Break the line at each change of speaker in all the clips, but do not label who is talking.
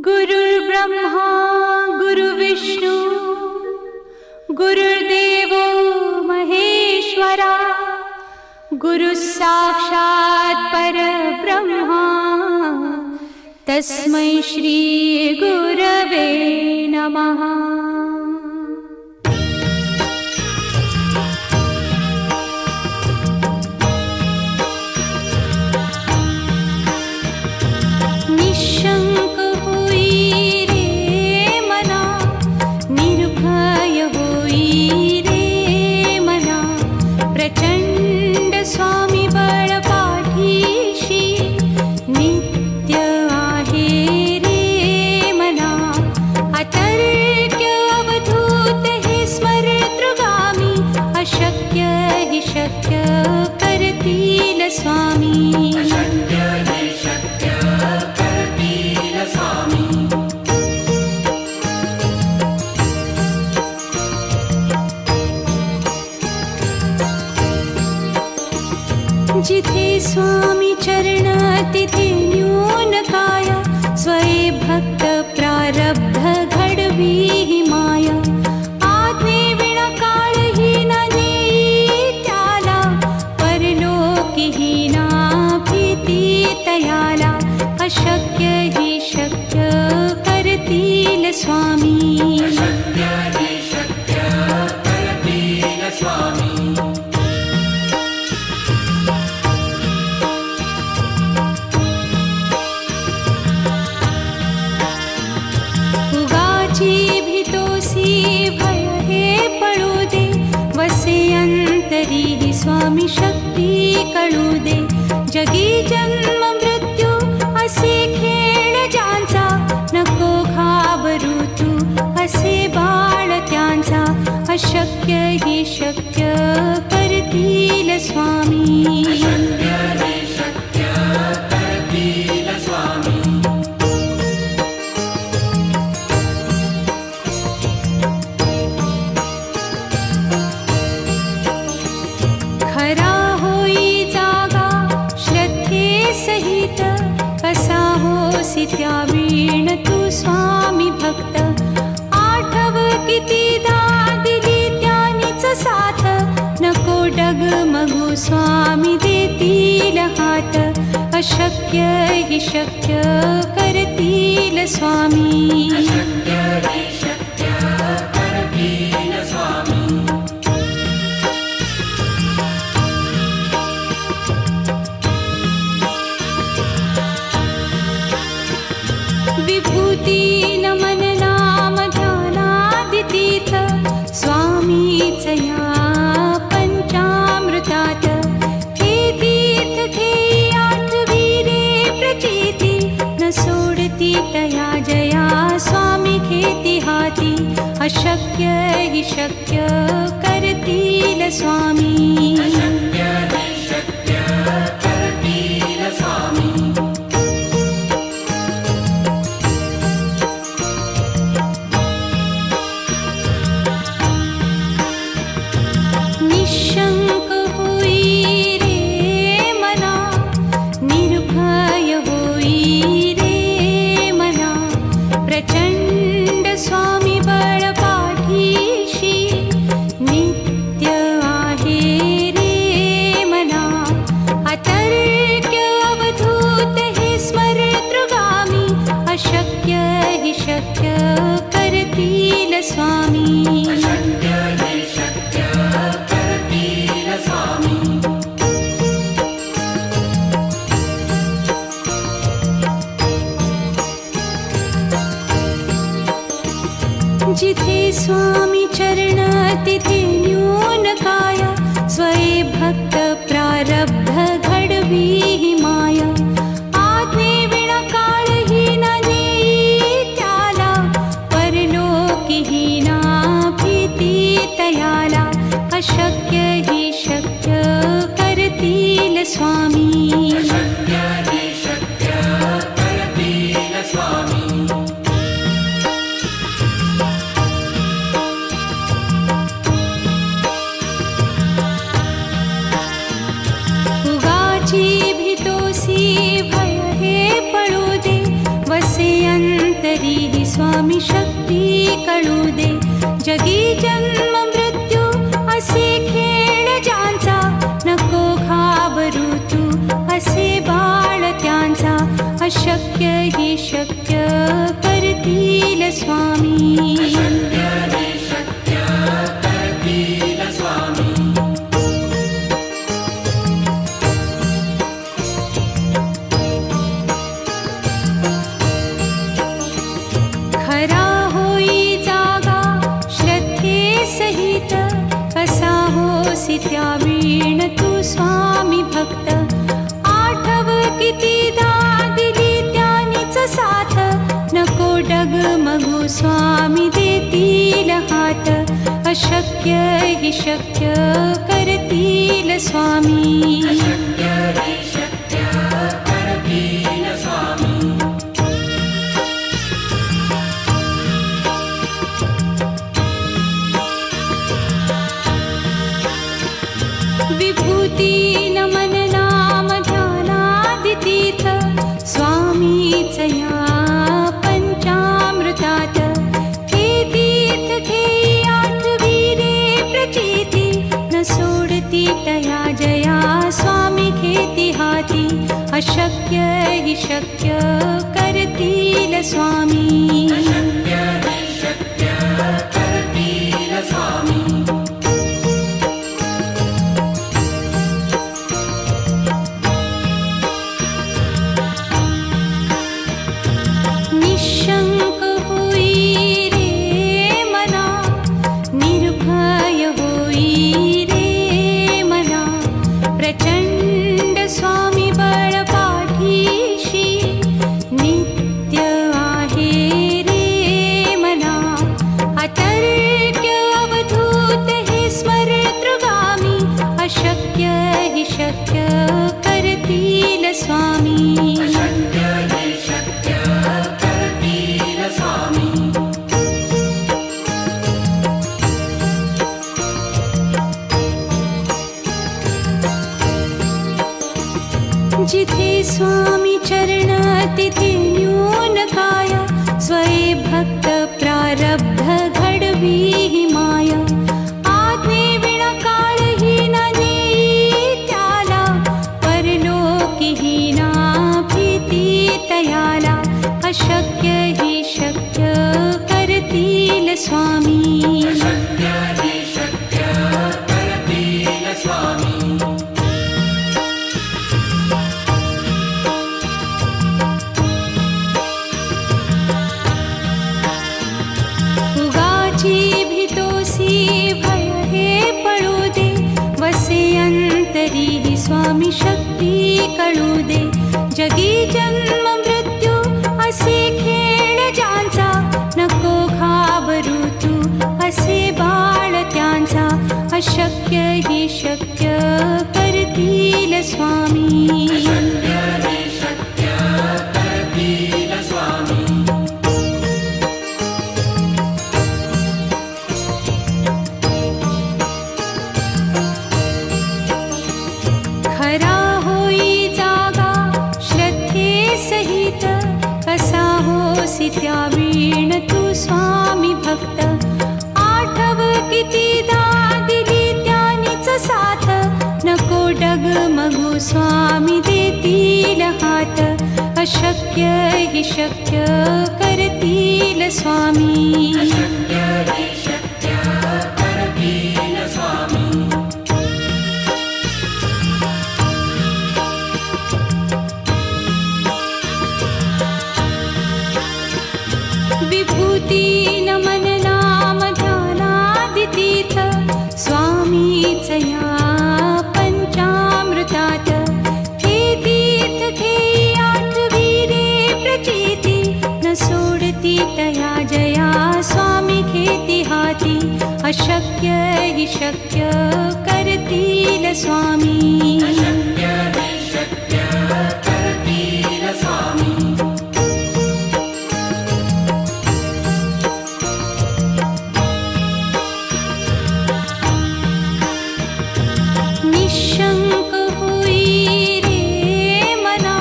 गुरुर्ब्रह्मा गुरुर्विष्णू गुरुर्देवो महेश्वरा गुरुः साक्षात् परब्रह्मा तस्मै श्री गुरवे नमः। जिथे स्वामी चरण तिथे न्यून काया स्वये भक्त प्रारब्ध घडवी ही माया। आज्ञे विना काळही ना नेई त्याला परलोकी ही ना भीती तयाला। अशक्य ही शक्य करतील स्वामी। स्वामी शक्ती कळू दे। जगी जन्म मृत्यू असे खेळ ज्यांचा नको घाबरू तू असे बाळ त्यांचा। अशक्य ही शक्य करतील स्वामी। त्या वीण तू स्वामी भक्त आठव कितीदा दिली त्यानीच साथ। नको डगमगू स्वामी देतील हात। अशक्य ही शक्य करतील स्वामी। विभूती नमन नाम ध्यानादितीर्थ स्वामीच या पंचामृतात। हे तीर्थ घेई आठवी रे प्रचिती न सोडती तया जया स्वामी घेती हाती। अशक्य ही शक्य करतील स्वामी। जिथे स्वामी चरण तिथे न्यून काया स्वये भक्त प्रारब्ध घडवी ही माया। आज्ञे विना काळही ना नेई त्याला परलोकी ही ना भीती तयाला। अशक्य ही शक्य करतील स्वामी। भय हे पळू दे वसे अंतरी स्वामी शक्ती कळू दे. जगी जन्म मृत्यू असे खेळ ज्यांचा, नको घाबरू तू असे बाळ त्यांचा. अशक्य ही शक्य करतील स्वामी. खरा होई जागा श्रद्धे सहित, कसा होसी त्या वीण तू स्वामी भक्त. आठव कितीदा दिली त्यानीच साथ, नको डगमगू स्वामी देतील हात. अशक्य ही शक्य करतील स्वामी. विभूती नमन नाम ध्यानादितीर्थ, स्वामीच या पंचामृतात. हे तीर्थ घेई आठविरे प्रचिती, न सोडती तया जया स्वामी घेती हाती. अशक्य ही शक्य करतील स्वामी. निशंक होई रे मना, निर्भय होई रे मना. प्रचंड स्वामी बळ पाठीशी, नित्य आहे रे मना. अतर्क्य अवधूत हे स्मरतृगामी, अशक्य ही शक्य करतील स्वामी. जिथे स्वामी चरण तिथे न्यून काया, स्वये भक्त प्रारब्ध घडवी ही माया. आज्ञे विना काळही न नेई त्याला, परलोकी ही ना भीती तयाला. अशक्य ही शक्य करतील स्वामी. भय हे पळू दे, वसे अंतरी स्वामी शक्ती कळू दे. जगी जन्म मृत्यू असे खेळ ज्यांचा, नको घाबरू तू असे बाळ त्यांचा. अशक्य ही शक्य करतील स्वामी. खरा होई जागा श्रद्धे सहित, कसा होसी त्या वीण तू स्वामी भक्त. आठव कितीदा दिली त्यानीच साथ, नको डगमगू स्वामी देतील हात. अशक्य ही शक्य करतील स्वामी. विभूती नमन नाम ध्यानादितीर्थ, स्वामीच या पंचामृतात. हे तीर्थ घेई आठविरे प्रचिती, न सोडती तया जया स्वामी घेती हाती. अशक्य ही शक्य करतील स्वामी. निशंक होई रे मना,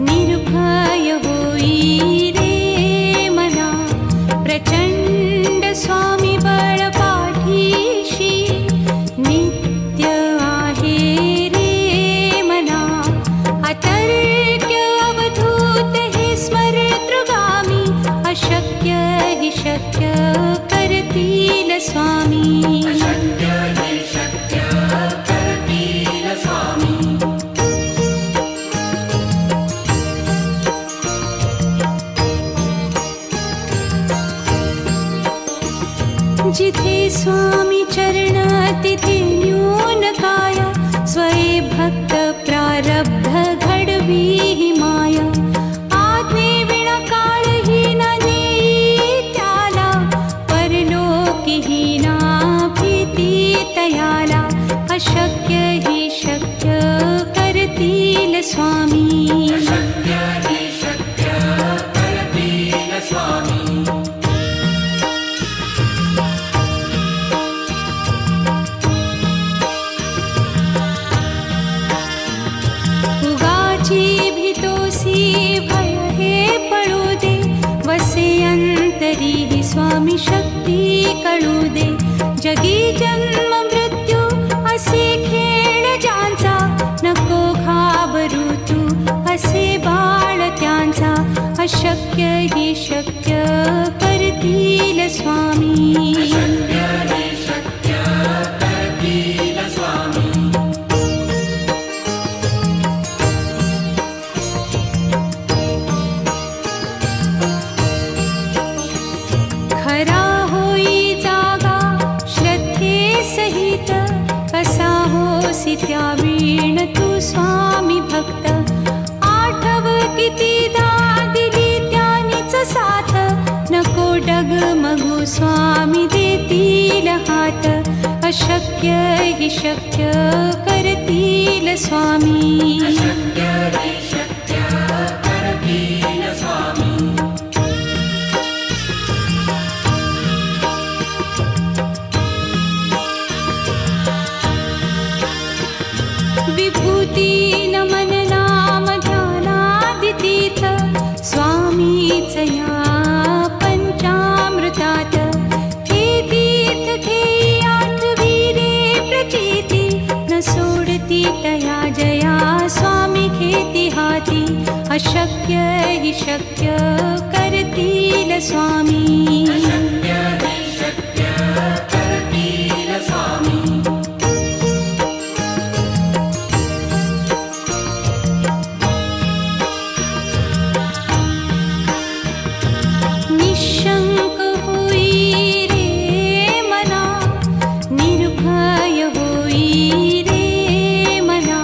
निर्भय होई रे स्वामी
अशक्य हे शक्य करतील स्वामी
जिथे स्वामी चरण तिथे न्यून काय स्वये भक्त प्रारब्ध घडवी ही माया आज्ञे विना काळही न नेई त्याला परलोकीही ना भीती तयाला अशक्य ही शक्य करतील स्वामी
अशक्य हे शक्य करतील स्वामी भय हे पडू दे वसे अंतरी ही स्वामी शक्ती कळू दे जगी जन्म मृत्यू असे खेळ ज्यांचा नको घाबरू तू असे बाळ त्यांचा अशक्य ही शक्य करतील स्वामी अशक्य हे शक्य करतील स्वामी त्या वीण तू स्वामी भक्त आठव कितीदा दिली त्यानीच साथ नको डगमगू स्वामी देतील हात अशक्य ही शक्य करतील स्वामी अशक्य हे शक्य करतील स्वामी
विभूती नमन नाम ध्यानादितीर्थ स्वामीच या पंचामृतात हे तीर्थ घेई आठवी रे प्रचिती न सोडती तया जया स्वामी घेती हाती अशक्य ही शक्य करतील स्वामी
अशक्य हे शक्य करतील स्वामी
निशंक होई रे मना निर्भय होई रे मना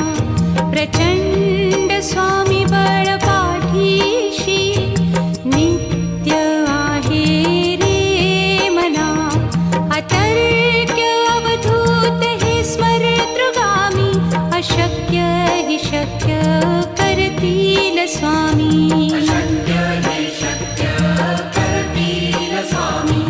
प्रचंड स्वामी बळ पाठीशी नित्य आहे रे मना अतर्क्य अवधूत हे स्मरतृगामी अशक्य हि शक्य करतील स्वामी
अशक्य हे शक्य करतील स्वामी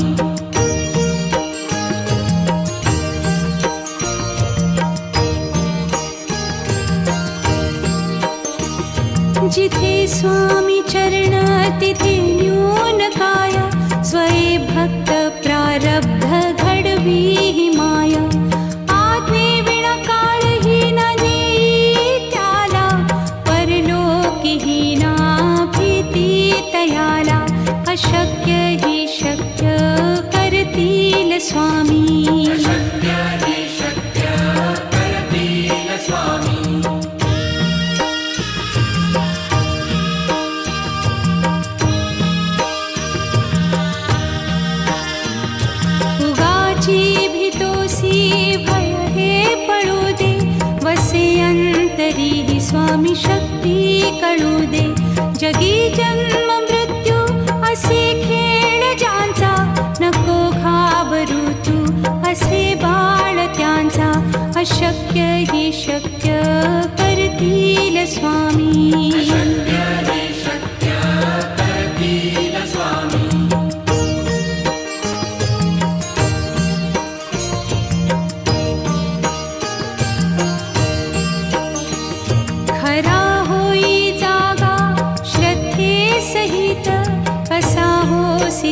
जिथे स्वामी चरण तिथे न्यून काय स्वये भक्त प्रारब्ध घडवी ही माया आज्ञे विना काळही न नेई त्याला परलोकीही ना भीती तयाला अशक्य ही शक्य करतील स्वामी
अशक्य हे शक्य करतील स्वामी भय हे पडू दे वसे अंतरी ही स्वामी शक्ती कळू दे जगी जन्म मृत्यू असे खेळ ज्यांचा नको घाबरू तू असे बाळ त्यांचा अशक्य ही शक्य करतील स्वामी अशक्य हे शक्य करतील स्वामी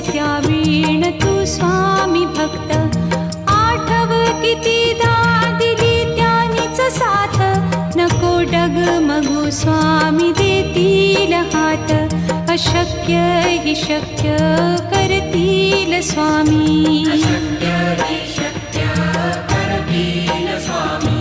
त्या वीण तू स्वामी भक्त आठव कितीदा दिली त्यानीच साथ नको डगमगू स्वामी देतील हात अशक्य हि शक्य
करतील स्वामी.
अशक्य हि शक्य करतील स्वामी.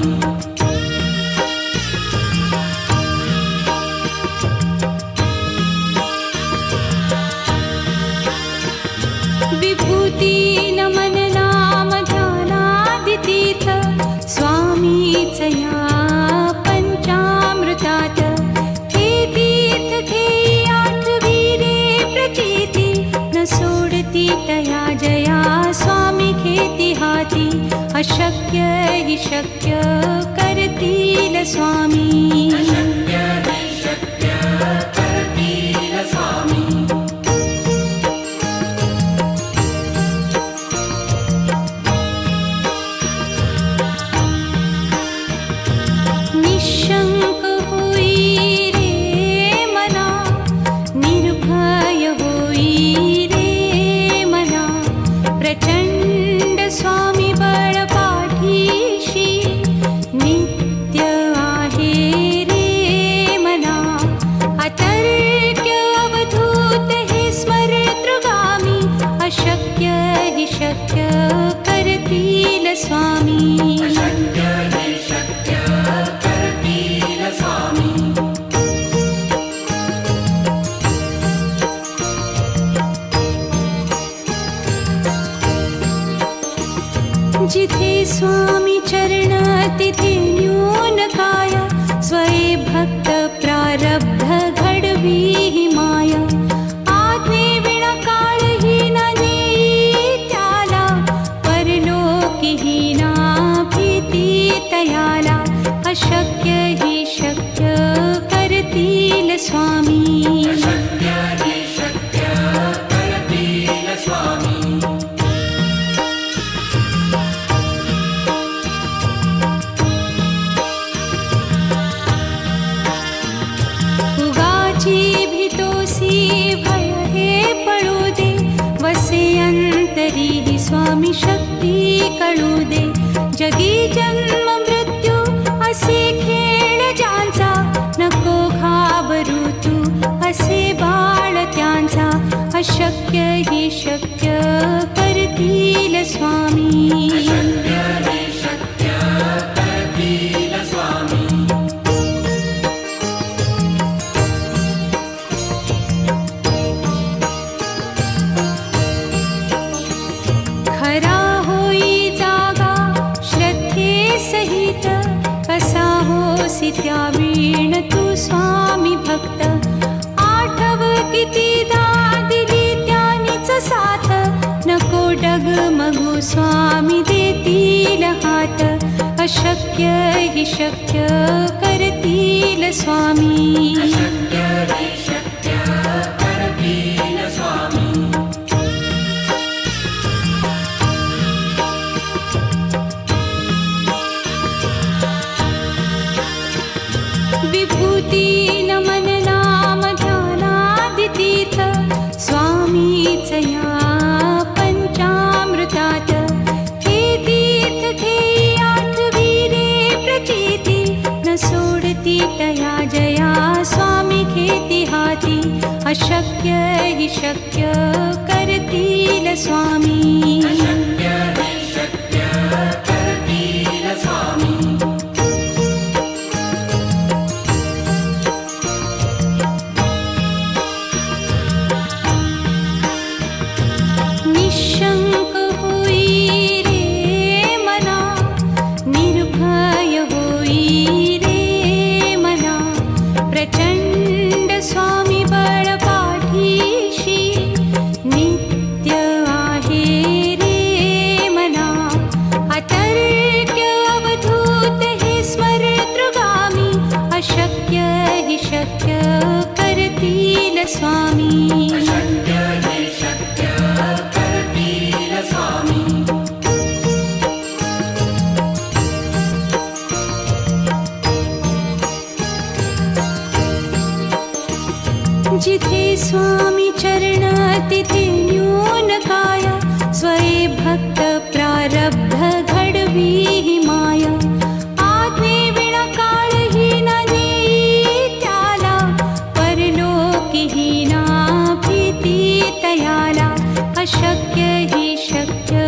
विभूती नमन नाम ध्यानादितीर्थ स्वामीच या पंचामृतात. हे तीर्थ घेई आठविरे प्रचिती न सोडती तया जया स्वामी घेती हाती. अशक्य हि शक्य करतील स्वामी.
अशक्य हि शक्य करतील स्वामी.
निशंक होई रे मना, निर्भय होई रे मना. प्रचंड स्वामी बळ पाठीशी नित्य आहे रे मना. अतर्क्य अवधूत हे स्मरतृगामी. अशक्य हि शक्य करतील स्वामी.
अशक्य हि शक्य करतील स्वामी.
जिथे स्वामी चरण तिथे न्यून काय. स्वये भक्त प्रारब्ध घडवी ही माया. आज्ञे विना काळही न नेई त्याला. परलोकीही ना भीती तयाला. अशक्य हि शक्य करतील स्वामी.
अशक्य हि शक्य करतील स्वामी.
उगाची भीतोसी भय हे पळू दे. वसे अंतरी ही स्वामी शक्ती कळू दे. जगी जन्म मृत्यू असे खेळ ज्यांचा. नको घाबरू तू असे बाळ त्यांचा. अशक्य हि शक्य करतील स्वामी.
अशक्य हि शक्य करतील स्वामी.
खरा होई जागा श्रद्धे सहित. कसा होसी त्या वीण तू स्वामी भक्त. आठव कितीदा दिली त्यानीच साथ. नको डगमगू स्वामी देतील हात. अशक्य हि शक्य करतील स्वामी.
अशक्य हि शक्य करतील स्वामी.
विभूती नमन नाम ध्यानादितीर्थ स्वामीच या पंचामृतात. हे तीर्थ घेई आठविरे प्रचिती न सोडती तया जया स्वामी घेती हाती. अशक्य हि शक्य करतील स्वामी.
अशक्य हि शक्य करतील स्वामी.
निशंक होई रे मना, निर्भय होई रे मना. प्रचंड स्वामी बळ पाठीशी नित्य आहे रे मना. अतर्क्य अवधूत हे स्मरतृगामी. अशक्य हि शक्य करतील स्वामी.
अशक्य हि शक्य करतील स्वामी.
जिथे स्वामी चरण तिथे न्यून काय. स्वये भक्त प्रारब्ध घडवी ही माया. आज्ञे विना काळही न नेई त्याला. परलोकीही ना भीती तयाला. अशक्य हि शक्य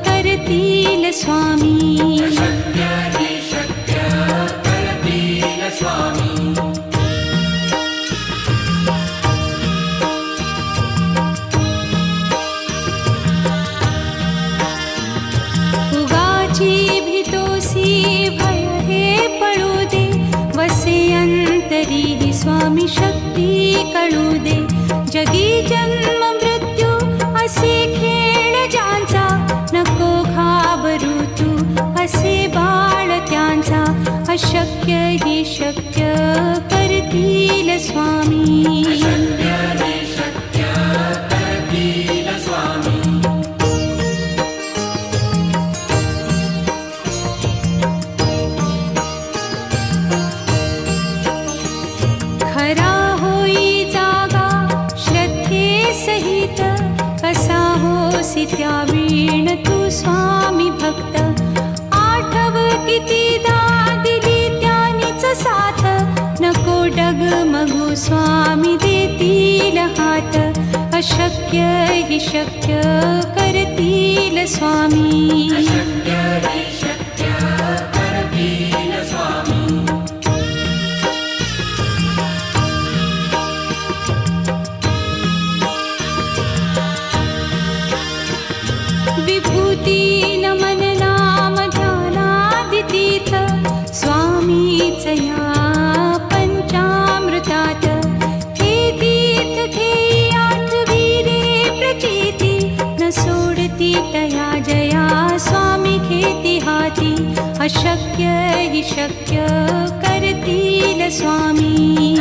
करतील स्वामी
अशक्य हि शक्य करतील स्वामी
उगाची भीतोसी भय हे पळू दे वसे अंतरी ही स्वामी शक्ती कळू दे जगी जन्म मृत्यू असे खेळ ज्यांचा नको घाबरू तू असे बाळ त्यांचा अशक्य हि शक्य करतील स्वामी
अशक्य हि शक्य करतील स्वामी
खरा होई जागा श्रद्धे सहित कसा होसी त्या वीण तू स्वामी भक्त आठव कितीदा दिली त्यानीच साथ नको डगमगू स्वामी देतील हात अशक्य हि शक्य करतील स्वामी
अशक्य हि शक्य करतील स्वामी
विभूती नमन नाम ध्यानादितीर्थ स्वामीच या पंचामृतात हे तीर्थ घेई आठवी रे प्रचिती न सोडती तया जया स्वामी घेती हाती अशक्य हि शक्य करतील स्वामी